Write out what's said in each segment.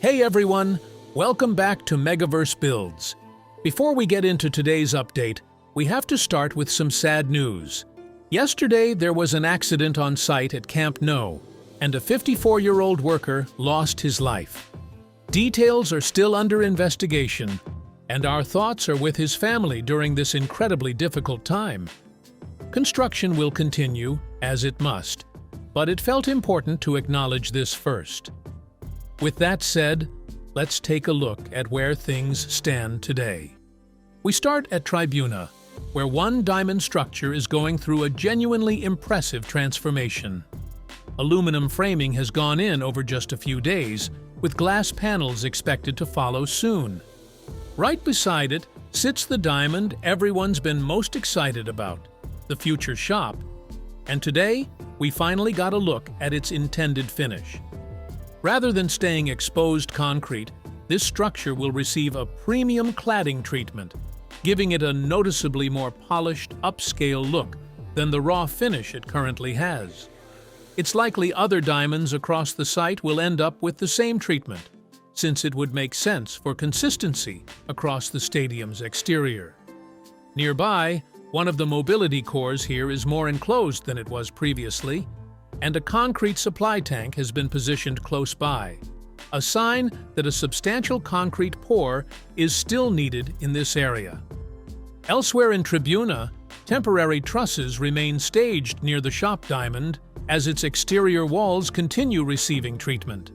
Hey everyone, welcome back to Megaverse Builds. Before we get into today's update, we have to start with some sad news. Yesterday there was an accident on site at Camp Nou, and a 54-year-old worker lost his life. Details are still under investigation, and our thoughts are with his family during this incredibly difficult time. Construction will continue, as it must, but it felt important to acknowledge this first. With that said, let's take a look at where things stand today. We start at Tribuna, where one diamond structure is going through a genuinely impressive transformation. Aluminum framing has gone in over just a few days, with glass panels expected to follow soon. Right beside it sits the diamond everyone's been most excited about, the future shop. And today, we finally got a look at its intended finish. Rather than staying exposed concrete, this structure will receive a premium cladding treatment, giving it a noticeably more polished, upscale look than the raw finish it currently has. It's likely other diamonds across the site will end up with the same treatment, since it would make sense for consistency across the stadium's exterior. Nearby, one of the mobility cores here is more enclosed than it was previously, and a concrete supply tank has been positioned close by, a sign that a substantial concrete pour is still needed in this area. Elsewhere in Tribuna, temporary trusses remain staged near the shop diamond as its exterior walls continue receiving treatment.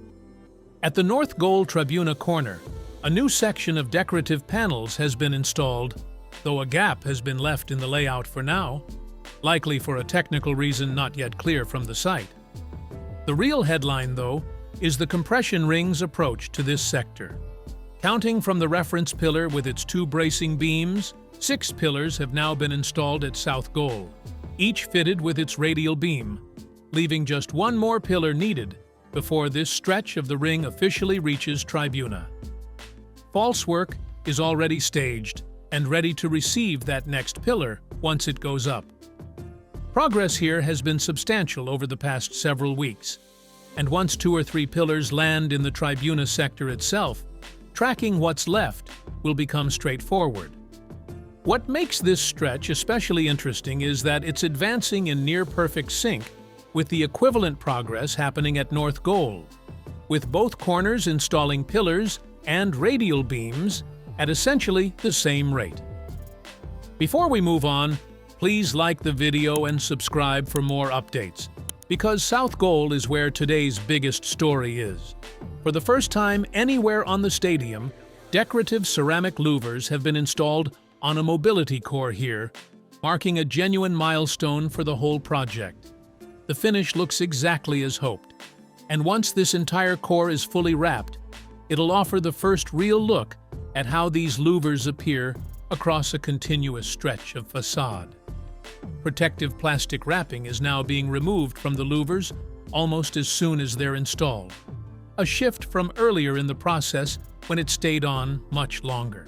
At the north goal Tribuna corner, a new section of decorative panels has been installed, though a gap has been left in the layout for now, likely for a technical reason not yet clear from the site. The real headline, though, is the compression ring's approach to this sector. Counting from the reference pillar with its 2 bracing beams, 6 pillars have now been installed at south goal, each fitted with its radial beam, leaving just 1 more pillar needed before this stretch of the ring officially reaches Tribuna. False work is already staged and ready to receive that next pillar once it goes up. Progress here has been substantial over the past several weeks, and once 2 or 3 pillars land in the Tribuna sector itself, tracking what's left will become straightforward. What makes this stretch especially interesting is that it's advancing in near-perfect sync with the equivalent progress happening at North Goal, with both corners installing pillars and radial beams at essentially the same rate. Before we move on, please like the video and subscribe for more updates, because South Goal is where today's biggest story is. For the first time anywhere on the stadium, decorative ceramic louvers have been installed on a mobility core here, marking a genuine milestone for the whole project. The finish looks exactly as hoped, and once this entire core is fully wrapped, it'll offer the first real look at how these louvers appear across a continuous stretch of facade. Protective plastic wrapping is now being removed from the louvers almost as soon as they're installed, a shift from earlier in the process when it stayed on much longer.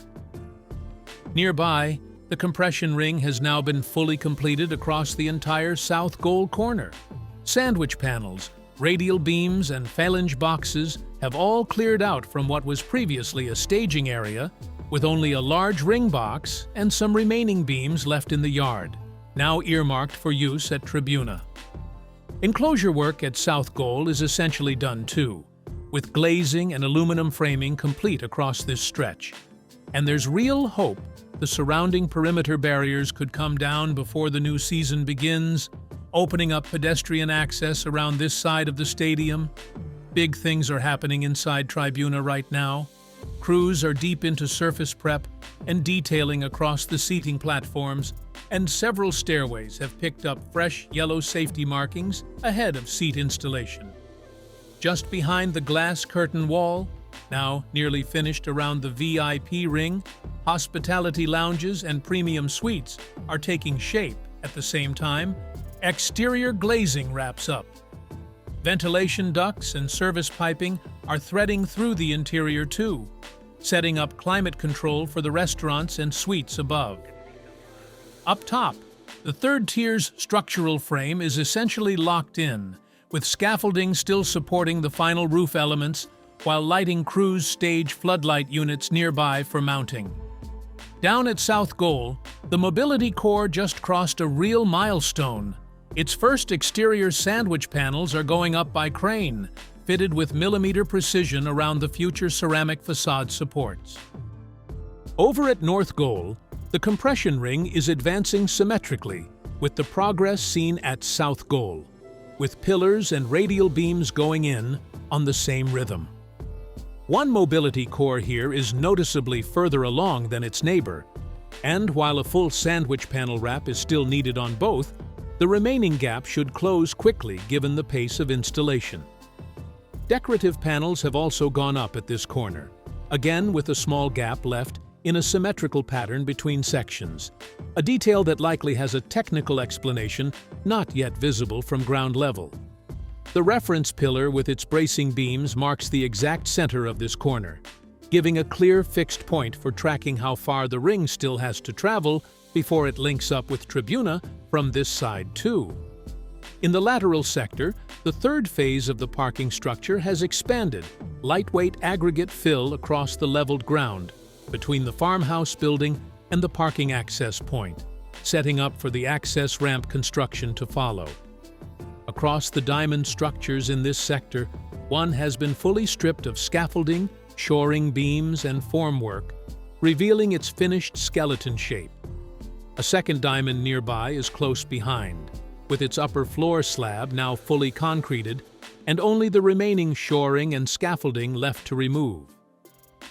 Nearby, the compression ring has now been fully completed across the entire south goal corner. Sandwich panels, radial beams, and phalange boxes have all cleared out from what was previously a staging area, with only a large ring box and some remaining beams left in the yard, now earmarked for use at Tribuna. Enclosure work at south goal is essentially done too, with glazing and aluminum framing complete across this stretch. And there's real hope the surrounding perimeter barriers could come down before the new season begins, opening up pedestrian access around this side of the stadium. Big things are happening inside Tribuna right now. Crews are deep into surface prep and detailing across the seating platforms, and several stairways have picked up fresh yellow safety markings ahead of seat installation. Just behind the glass curtain wall, now nearly finished around the VIP ring, hospitality lounges and premium suites are taking shape at the same time. Exterior glazing wraps up. Ventilation ducts and service piping are threading through the interior too, setting up climate control for the restaurants and suites above. Up top, the third tier's structural frame is essentially locked in, with scaffolding still supporting the final roof elements, while lighting crews stage floodlight units nearby for mounting. Down at South Goal, the Mobility Core just crossed a real milestone. Its first exterior sandwich panels are going up by crane, fitted with millimeter precision around the future ceramic facade supports. Over at North Goal, the compression ring is advancing symmetrically, with the progress seen at South Goal, with pillars and radial beams going in on the same rhythm. One mobility core here is noticeably further along than its neighbor, and while a full sandwich panel wrap is still needed on both, the remaining gap should close quickly given the pace of installation. Decorative panels have also gone up at this corner, again with a small gap left in a symmetrical pattern between sections, a detail that likely has a technical explanation not yet visible from ground level. The reference pillar with its bracing beams marks the exact center of this corner, giving a clear fixed point for tracking how far the ring still has to travel before it links up with Tribuna from this side too. In the lateral sector, the third phase of the parking structure has expanded, lightweight aggregate fill across the leveled ground between the farmhouse building and the parking access point, setting up for the access ramp construction to follow. Across the diamond structures in this sector, one has been fully stripped of scaffolding, shoring beams, and formwork, revealing its finished skeleton shape. A second diamond nearby is close behind, with its upper floor slab now fully concreted and only the remaining shoring and scaffolding left to remove.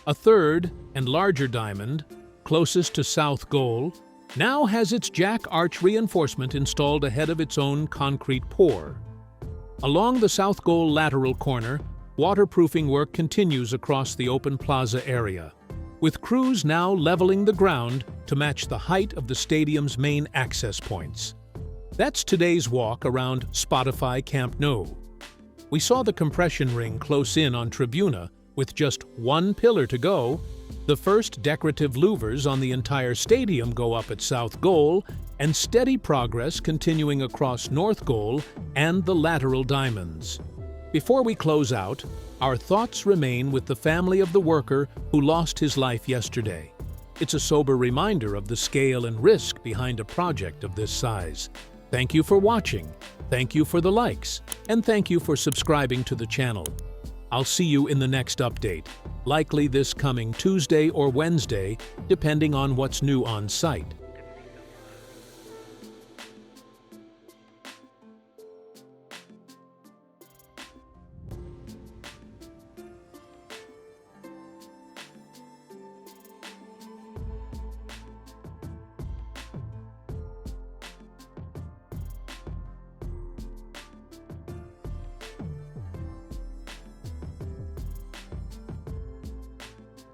A third and larger diamond, closest to South Goal, now has its jack arch reinforcement installed ahead of its own concrete pour. Along the South Goal lateral corner, waterproofing work continues across the open plaza area, with crews now leveling the ground to match the height of the stadium's main access points. That's today's walk around Spotify Camp Nou. We saw the compression ring close in on Tribuna with just one pillar to go. The first decorative louvers on the entire stadium go up at South Goal, and steady progress continuing across North Goal and the lateral diamonds. Before we close out, our thoughts remain with the family of the worker who lost his life yesterday. It's a sober reminder of the scale and risk behind a project of this size. Thank you for watching, thank you for the likes, and thank you for subscribing to the channel. I'll see you in the next update, likely this coming Tuesday or Wednesday, depending on what's new on site.